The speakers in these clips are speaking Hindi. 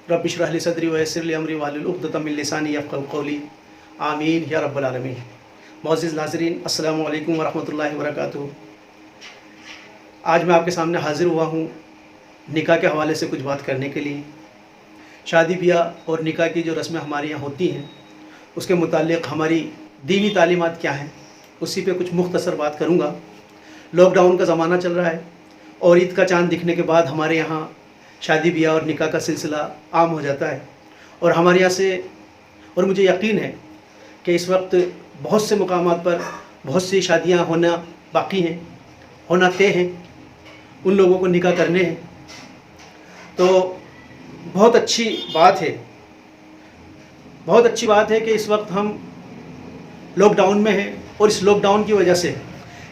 रब्बि इश्रह ली सदरी व यस्सिर ली अमरी वाहलुल उक़दतम मिन लिसानी यफ़क़हू क़ौली आमीन या रब्बल आलमीन। मुअज़्ज़िज़ नाज़रीन, अस्सलामु अलैकुम व रहमतुल्लाहि व बरकातुहू। आज मैं आपके सामने हाज़िर हुआ हूँ निकाह के हवाले से कुछ बात करने के लिए। शादी ब्याह और निकाह की जो रस्में हमारे यहाँ होती हैं उसके मुताल्लिक़ हमारी दीनी तालीमात क्या हैं, उसी पे कुछ मुख्तसर बात करूँगा। लॉकडाउन का ज़माना चल रहा है और ईद का चाँद दिखने के बाद हमारे यहाँ शादी ब्याह और निकाह का सिलसिला आम हो जाता है। और हमारे यहाँ से, और मुझे यकीन है कि इस वक्त बहुत से मुकामात पर बहुत सी शादियाँ होना बाकी हैं, होना तय हैं, उन लोगों को निकाह करने हैं। तो बहुत अच्छी बात है, बहुत अच्छी बात है कि इस वक्त हम लॉकडाउन में हैं और इस लॉकडाउन की वजह से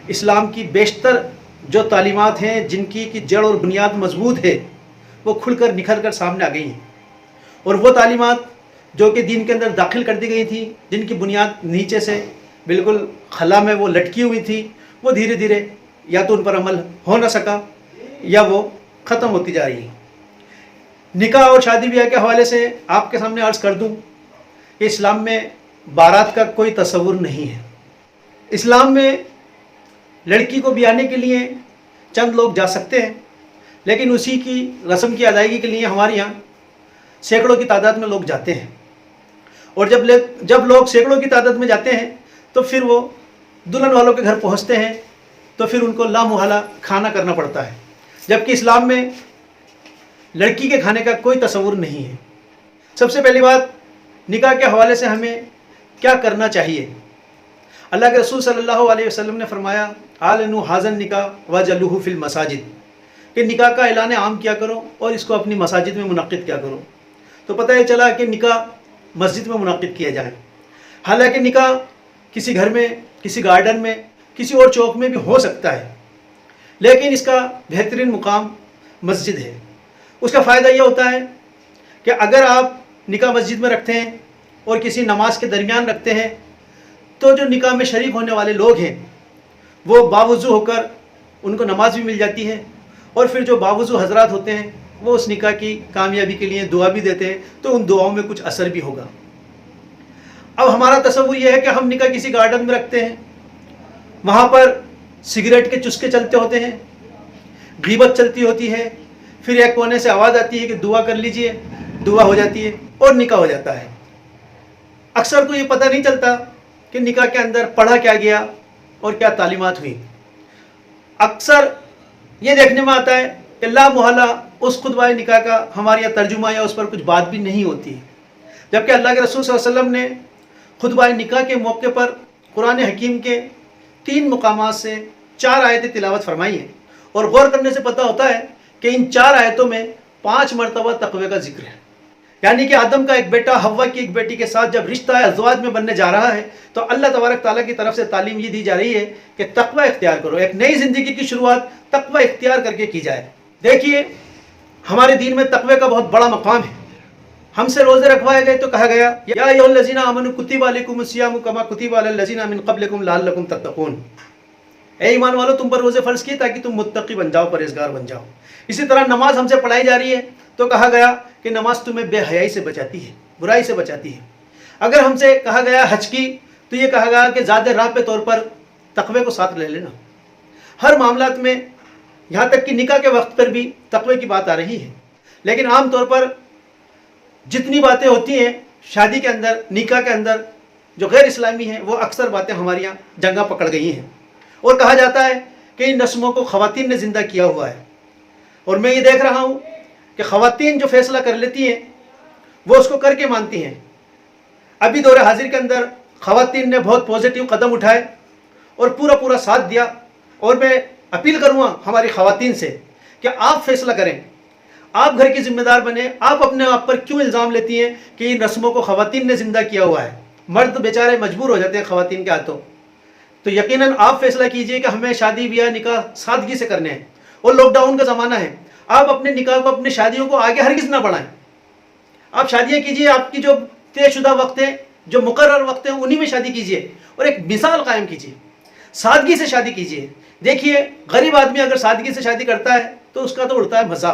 इस्लाम की बेशतर जो तालीमात हैं, जिनकी की जड़ और बुनियाद मजबूत है, वो खुलकर निखर कर सामने आ गई हैं। और वो तालीमात जो कि दीन के अंदर दाखिल कर दी गई थी, जिनकी बुनियाद नीचे से बिल्कुल खला में वो लटकी हुई थी, वो धीरे धीरे या तो उन पर अमल हो ना सका या वो ख़त्म होती जा रही है। निकाह और शादी ब्याह के हवाले से आपके सामने अर्ज़ कर दूं कि इस्लाम में बारात का कोई तसव्वुर नहीं है। इस्लाम में लड़की को ब्याहने के लिए चंद लोग जा सकते हैं, लेकिन उसी की रस्म की अदायगी के लिए हमारे यहाँ सैकड़ों की तादाद में लोग जाते हैं। और जब लोग सैकड़ों की तादाद में जाते हैं तो फिर वो दुल्हन वालों के घर पहुँचते हैं तो फिर उनको लामुहाला खाना करना पड़ता है, जबकि इस्लाम में लड़की के खाने का कोई तसव्वुर नहीं है। सबसे पहली बात, निकाह के हवाले से हमें क्या करना चाहिए। अल्लाह के रसूल सल्लल्लाहु अलैहि वसल्लम ने फरमाया, आलनु हाज़न निकाह वजलुहु फिल मसाजिद, कि निकाह का ऐलान आम किया करो और इसको अपनी मसाजिद में मुनक़्क़िद किया करो। तो पता ही चला कि निकाह मस्जिद में मुनक़्क़िद किया जाए। हालांकि निकाह किसी घर में, किसी गार्डन में, किसी और चौक में भी हो सकता है, लेकिन इसका बेहतरीन मुकाम मस्जिद है। उसका फ़ायदा यह होता है कि अगर आप निकाह मस्जिद में रखते हैं और किसी नमाज के दरमियान रखते हैं तो जो निकाह में शरीक होने वाले लोग हैं वो बावुज़ू होकर उनको नमाज भी मिल जाती है, और फिर जो बावुज़ू हजरात होते हैं वो उस निकाह की कामयाबी के लिए दुआ भी देते हैं, तो उन दुआओं में कुछ असर भी होगा। अब हमारा तसव्वुर यह है कि हम निकाह किसी गार्डन में रखते हैं, वहाँ पर सिगरेट के चुस्के चलते होते हैं, गीबत चलती होती है, फिर एक कोने से आवाज़ आती है कि दुआ कर लीजिए, दुआ हो जाती है और निकाह हो जाता है। अक्सर तो ये पता नहीं चलता कि निकाह के अंदर पढ़ा क्या गया और क्या तालीमात हुई। अक्सर ये देखने में आता है कि ला मुहल्ला उस खुतबाए निकाह का हमारे यहाँ तर्जुमा या उस पर कुछ बात भी नहीं होती है, जबकि अल्लाह के रसूल सल्लल्लाहु अलैहि वसल्लम ने खुतबाए निकाह के मौके पर कुरान हकीम के 3 मुकामात से 4 आयतें तिलावत फरमाई हैं। और गौर करने से पता होता है कि इन 4 आयतों में 5 मरतबा तक़वे का जिक्र है। यानी कि आदम का एक बेटा हव्वा की एक बेटी के साथ जब रिश्ता अज़वाज में बनने जा रहा है तो अल्लाह तबारक ताला की तरफ से तालीम ये दी जा रही है कि तक़वा इख्तियार करो, एक नई ज़िंदगी की शुरुआत तक़वा इख्तियार करके की जाए। देखिए, हमारे दीन में तक़वे का बहुत बड़ा मकाम है। हमसे रोज़े रखवाए गए तो कहा गया, या अय्युहल्लज़ीना आमनू कुतिबा अलैकुमुस्सियामु कमा कुतिबा अलल्लज़ीना मिन क़ब्लिकुम लअल्लकुम तत्तक़ून। ए ईमान वालों, तुम पर रोज़े फ़र्ज़ किए ताकि तुम मुत्तक़ी बन जाओ, परहेज़गार बन जाओ। इसी तरह नमाज हमसे पढ़ाई जा रही है तो कहा गया कि नमाज तुम्हें बेहयाई से बचाती है, बुराई से बचाती है। अगर हमसे कहा गया हज की तो ये कहा गया कि ज़ात राह पे तौर पर तक़वे को साथ ले लेना। हर मामलात में, यहाँ तक कि निकाह के वक्त पर भी तक़वे की बात आ रही है। लेकिन आम तौर पर जितनी बातें होती हैं शादी के अंदर, निकाह के अंदर, जो गैर इस्लामी हैं, वो अक्सर बातें हमारे यहाँ जगह पकड़ गई हैं। और कहा जाता है कि इन रस्मों को ख़वातीन ने ज़िंदा किया हुआ है। और मैं ये देख रहा हूँ कि ख़वातीन जो फ़ैसला कर लेती हैं वो उसको करके मानती हैं। अभी दौर हाजिर के अंदर ख़वातीन ने बहुत पॉजिटिव कदम उठाए और पूरा साथ दिया। और मैं अपील करूँगा हमारी ख़वातीन से कि आप फ़ैसला करें, आप घर की ज़िम्मेदार बने। आप अपने आप पर क्यों इल्ज़ाम लेती हैं कि इन रस्मों को ख़वातीन ने ज़िंदा किया हुआ है? मर्द बेचारे मजबूर हो जाते हैं ख़वातीन के हाथों। तो यकीनन आप फ़ैसला कीजिए कि हमें शादी ब्याह निकाह सादगी से करने हैं। और लॉकडाउन का ज़माना है, आप अपने निकाह को, अपनी शादियों को आगे हरगिज़ ना बढ़ाएं। आप शादियाँ कीजिए, आपकी जो तयशुदा वक्त हैं, जो मुकर्रर वक्त हैं, उन्हीं में शादी कीजिए और एक मिसाल कायम कीजिए। सादगी से शादी कीजिए। देखिए, गरीब आदमी अगर सादगी से शादी करता है तो उसका तो उड़ता है मज़ा,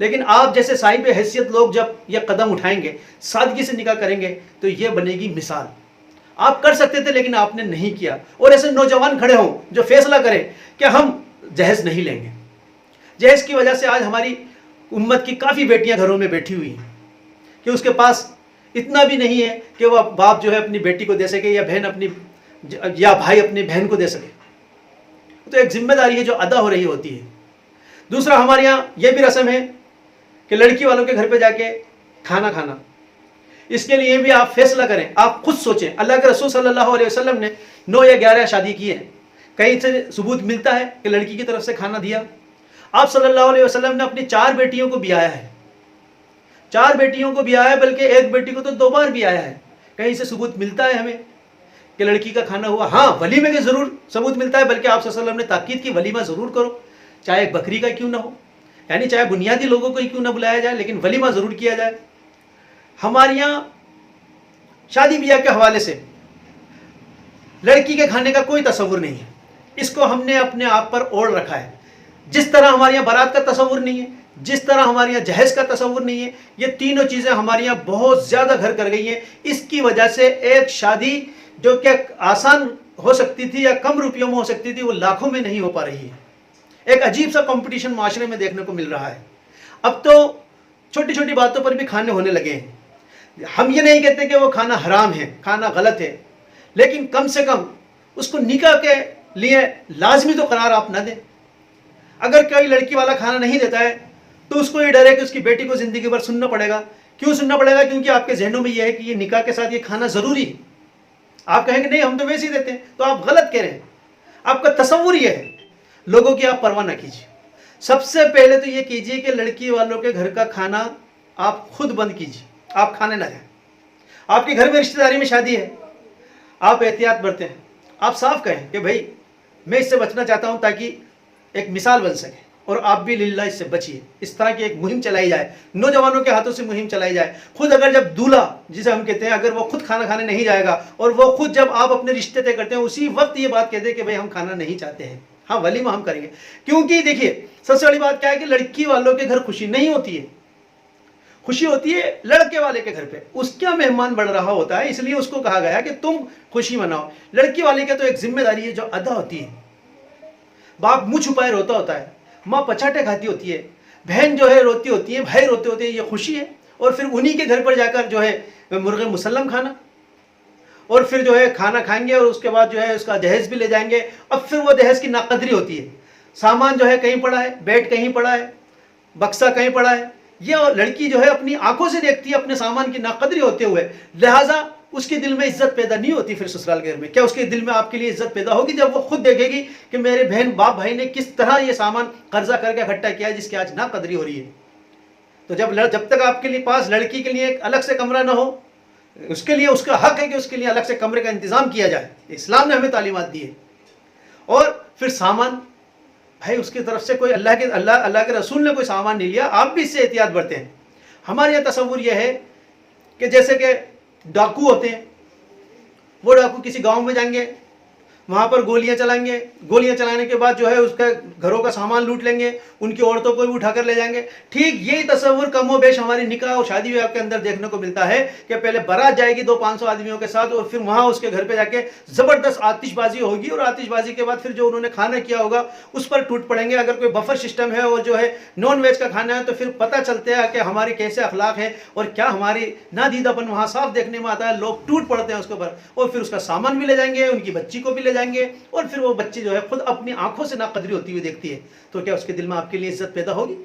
लेकिन आप जैसे साहिब हैसियत लोग जब ये कदम उठाएंगे, सादगी से निकाह करेंगे, तो ये बनेगी मिसाल। आप कर सकते थे लेकिन आपने नहीं किया। और ऐसे नौजवान खड़े हों जो फैसला करें कि हम जहेज नहीं लेंगे। जहेज की वजह से आज हमारी उम्मत की काफ़ी बेटियां घरों में बैठी हुई हैं कि उसके पास इतना भी नहीं है कि वह बाप जो है अपनी बेटी को दे सके, या बहन अपनी, या भाई अपनी बहन को दे सके। तो एक जिम्मेदारी है जो अदा हो रही होती है। दूसरा, हमारे यहाँ यह भी रस्म है कि लड़की वालों के घर पे जाके खाना खाना। इसके लिए भी आप फैसला करें, आप खुद सोचें। अल्लाह के रसूल सल्लल्लाहु अलैहि वसल्लम ने 9 या 11 शादी की है। कहीं से सबूत मिलता है कि लड़की की तरफ से खाना दिया? आप सल्लल्लाहु अलैहि वसल्लम ने अपनी 4 बेटियों को ब्याया है, 4 बेटियों को ब्याया है, बल्कि एक बेटी को तो 2 बार ब्याया है। कहीं से सबूत मिलता है हमें कि लड़की का खाना हुआ? हाँ, वलीमे के जरूर सबूत मिलता है, बल्कि आप सल्लल्लाहु अलैहि वसल्लम ने ताकीद की वलीमा जरूर करो, चाहे एक बकरी का क्यों ना हो, यानी चाहे बुनियादी लोगों को ही क्यों ना बुलाया जाए, लेकिन वलीमा जरूर किया जाए। हमारे यहाँ शादी ब्याह के हवाले से लड़की के खाने का कोई तस्वुर नहीं है। इसको हमने अपने आप पर ओढ़ रखा है। जिस तरह हमारे यहाँ बारात का तस्वुर नहीं है, जिस तरह हमारे यहाँ जहेज का तस्वुर नहीं है, ये तीनों चीज़ें हमारे यहाँ बहुत ज़्यादा घर कर गई हैं। इसकी वजह से एक शादी जो कि आसान हो सकती थी या कम रुपयों में हो सकती थी, वो लाखों में नहीं हो पा रही है। एक अजीब सा कंपटीशन माशरे में देखने को मिल रहा है। अब तो छोटी छोटी बातों पर भी खाने होने लगे हैं। हम ये नहीं कहते कि वो खाना हराम है, खाना गलत है, लेकिन कम से कम उसको निकाह के लिए लाजमी तो करार आप ना दें। अगर कोई लड़की वाला खाना नहीं देता है तो उसको ये डर है कि उसकी बेटी को ज़िंदगी भर सुनना पड़ेगा। क्यों सुनना पड़ेगा? क्योंकि आपके जहनों में यह है कि ये निकाह के साथ ये खाना ज़रूरी है। आप कहेंगे नहीं, हम तो वैसे ही देते हैं, तो आप गलत कह रहे हैं। आपका तस्वुर ये है। लोगों की आप परवाह ना कीजिए। सबसे पहले तो ये कीजिए कि लड़की वालों के घर का खाना आप खुद बंद कीजिए, आप खाने ना जाएं। आपके घर में रिश्तेदारी में शादी है, आप एहतियात बरतें। आप साफ कहें कि भाई मैं इससे बचना चाहता हूं, ताकि एक मिसाल बन सके, और आप भी लिल्लाह इससे बचिए। इस तरह की एक मुहिम चलाई जाए, नौजवानों के हाथों से मुहिम चलाई जाए। खुद अगर जब दूल्हा, जिसे हम कहते हैं, अगर वो खुद खाना खाने नहीं जाएगा, और वो खुद जब आप अपने रिश्ते तय करते हैं उसी वक्त ये बात कहते हैं कि भाई हम खाना नहीं चाहते हैं, हाँ वलीमा हम करेंगे। क्योंकि देखिए सबसे बड़ी बात क्या है कि लड़की वालों के घर खुशी नहीं होती है, खुशी होती है लड़के वाले के घर पे। उसका मेहमान बढ़ रहा होता है, इसलिए उसको कहा गया कि तुम खुशी मनाओ। लड़की वाले की तो एक जिम्मेदारी है जो अदा होती है। बाप मुंह छुपाए रोता होता है, माँ पछाटे खाती होती है, बहन जो है रोती होती है, भाई रोते होते हैं, ये खुशी है। और फिर उन्हीं के घर पर जाकर जो है मुर्गे मुसल्लम खाना, और फिर जो है खाना खाएंगे, और उसके बाद जो है उसका दहेज भी ले जाएंगे। अब फिर वो दहेज की नाकदरी होती है। सामान जो है कहीं पड़ा है, बेड कहीं पड़ा है, बक्सा कहीं पड़ा है। ये लड़की जो है अपनी आंखों से देखती है अपने सामान की नाकदरी होते हुए, लिहाजा उसके दिल में इज्जत पैदा नहीं होती फिर ससुराल घर में। क्या उसके दिल में आपके लिए इज्जत पैदा होगी जब वो खुद देखेगी कि मेरे बहन बाप भाई ने किस तरह ये सामान कर्जा करके इकट्ठा किया है जिसकी आज नाकदरी हो रही है। तो जब तक आपके लिए पास लड़की के लिए एक अलग से कमरा ना हो, उसके लिए उसका हक है कि उसके लिए अलग से कमरे का इंतजाम किया जाए। इस्लाम ने हमें तालीमात दी है। और फिर सामान, भाई उसकी तरफ से कोई अल्लाह के रसूल ने कोई सामान नहीं लिया, आप भी इससे एहतियात बरतें हैं। हमारे यहाँ तस्वुर यह है कि जैसे कि डाकू होते हैं, वो डाकू किसी गांव में जाएंगे, वहाँ पर गोलियां चलाएंगे, गोलियां चलाने के बाद जो है उसका घरों का सामान लूट लेंगे, उनकी औरतों को भी उठाकर ले जाएंगे। ठीक यही तस्वुर कमोबेश हमारी निकाह और शादी ब्याह के अंदर देखने को मिलता है कि पहले बारात जाएगी 200-500 आदमियों के साथ, और फिर वहाँ उसके घर पे जाके ज़बरदस्त आतिशबाजी होगी, और आतिशबाजी के बाद फिर जो उन्होंने खाना किया होगा उस पर टूट पड़ेंगे। अगर कोई बफर सिस्टम है और जो है नॉन वेज का खाना है, तो फिर पता चलता है कि हमारे कैसे अखलाक है और क्या हमारी नादीदापन वहाँ साफ देखने में आता है। लोग टूट पड़ते हैं उसके ऊपर, और फिर उसका सामान भी ले जाएंगे, उनकी बच्ची को भी ले जाएंगे, और फिर वो बच्ची जो है खुद अपनी आंखों से नाकदरी होती हुई देखती है। तो क्या उसके दिल में आपके लिए इज्जत पैदा होगी?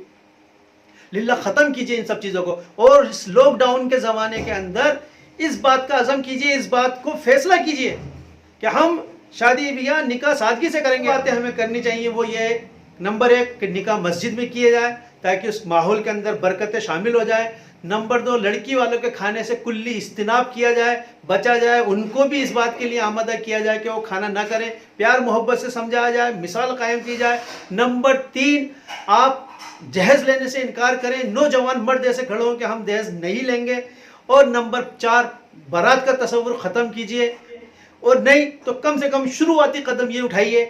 लिल्लाह खत्म कीजिए इन सब चीजों को। और इस लॉकडाउन के जमाने के अंदर इस बात का अज़म कीजिए, इस बात को फैसला कीजिए कि हम शादी ब्याह निकाह सादगी से करेंगे। बातें हमें करनी चाहिए वो ये, नंबर 1 कि निकाह मस्जिद में किए जाए ताकि उस माहौल के अंदर बरकतें शामिल हो जाए। नंबर 2, लड़की वालों के खाने से कुल्ली इज्तिनाब किया जाए, बचा जाए, उनको भी इस बात के लिए आमादा किया जाए कि वो खाना ना करें, प्यार मोहब्बत से समझाया जाए, मिसाल कायम की जाए। नंबर 3, आप जहेज लेने से इनकार करें, नौजवान मर्द ऐसे खड़े हों कि हम दहेज नहीं लेंगे। और नंबर 4, बारात का तस्वुर ख़त्म कीजिए, और नहीं तो कम से कम शुरुआती कदम ये उठाइए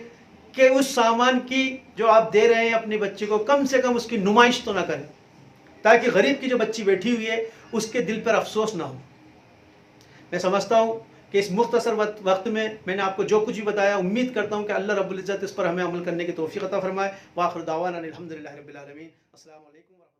कि उस सामान की जो आप दे रहे हैं अपने बच्चे को, कम से कम उसकी नुमाइश तो ना करें। ताकि गरीब की जो बच्ची बैठी हुई है उसके दिल पर अफसोस ना हो। मैं समझता हूँ कि इस मुख्तसर वक्त में मैंने आपको जो कुछ भी बताया, उम्मीद करता हूँ कि अल्लाह रब्बुल इज़्ज़त इस पर हमें अमल करने की तौफ़ीक़ अता फ़रमाए। व आख़िर दावाना अनिल हम्दुलिल्लाहि रब्बिल आलमीन। अस्सलामु अलैकुम।